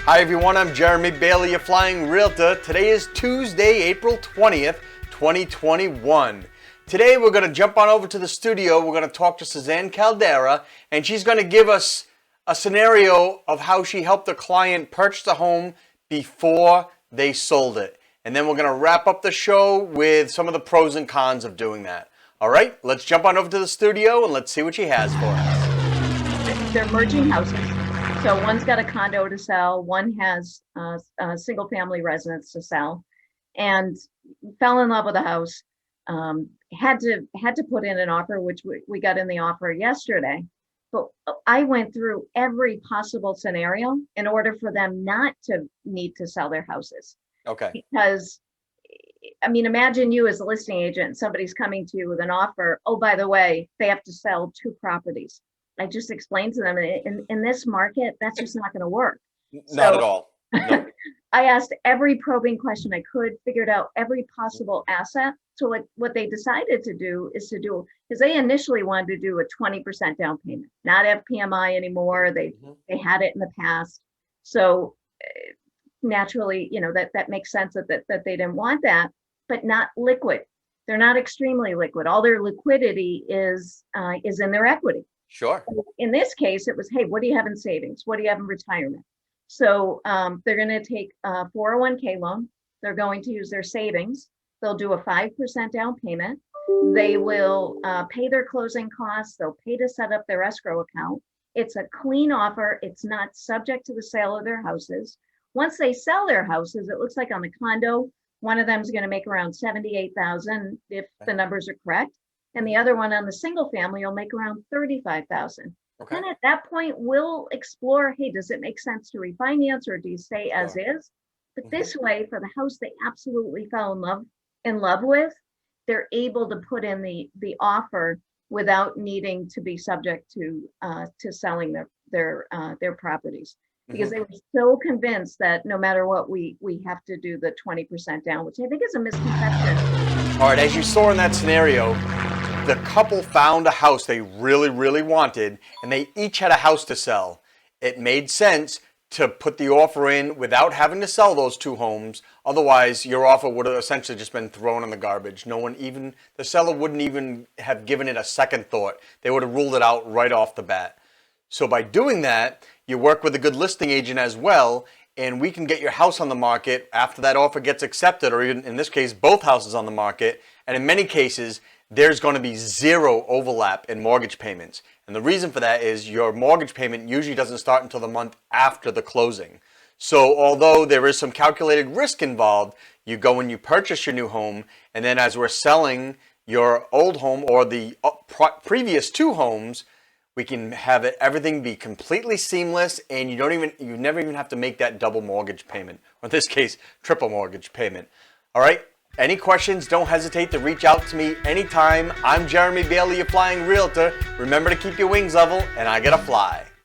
Hi everyone, I'm Jeremy Bailey, your Flying Realtor. Today is Tuesday, April 20th, 2021. Today we're going to jump on over to the studio. We're going to talk to Suzanne Caldera, and she's going to give us a scenario of how she helped a client purchase a home before they sold it. And then we're going to wrap up the show with some of the pros and cons of doing that. All right, let's jump on over to the studio and let's see what she has for us. They're merging houses. So one's got a condo to sell, one has a single family residence to sell, and fell in love with the house. Had to put in an offer, which we got in the offer yesterday. But I went through every possible scenario in order for them not to need to sell their houses. Okay. Because, I mean, imagine you as a listing agent, somebody's coming to you with an offer. Oh, by the way, they have to sell 2 properties. I just explained to them in this market, that's just not going to work. Not at all. No. I asked every probing question I could, figured out every possible asset. So what they decided to do is because they initially wanted to do a 20% down payment, not have PMI anymore. They had it in the past. So naturally, that makes sense that they didn't want that, but not liquid. They're not extremely liquid. All their liquidity is in their equity. Sure. In this case, it was, hey, what do you have in savings? What do you have in retirement? So they're going to take a 401k loan. They're going to use their savings. They'll do a 5% down payment. They will pay their closing costs. They'll pay to set up their escrow account. It's a clean offer. It's not subject to the sale of their houses. Once they sell their houses, it looks like on the condo, one of them is going to make around $78,000 if the numbers are correct. And the other one on the single family will make around $35,000. Okay. And at that point, we'll explore, hey, does it make sense to refinance or do you stay as is? But this way, for the house they absolutely fell in love with, they're able to put in the offer without needing to be subject to selling their properties. Because they were so convinced that no matter what, we have to do the 20% down, which I think is a misconception. All right, as you saw in that scenario, the couple found a house they really, really wanted, and they each had a house to sell. It made sense to put the offer in without having to sell those 2 homes. Otherwise, your offer would have essentially just been thrown in the garbage. The seller wouldn't even have given it a second thought. They would have ruled it out right off the bat. So by doing that, you work with a good listing agent as well, and we can get your house on the market after that offer gets accepted, or even in this case, both houses on the market. And in many cases, there's going to be 0 overlap in mortgage payments. And the reason for that is your mortgage payment usually doesn't start until the month after the closing. So although there is some calculated risk involved, you go and you purchase your new home, and then as we're selling your old home or the previous 2 homes, we can have everything be completely seamless, and you never even have to make that double mortgage payment, or in this case, triple mortgage payment. All right? Any questions, don't hesitate to reach out to me anytime. I'm Jeremy Bailey, your Flying Realtor. Remember to keep your wings level, and I gotta fly.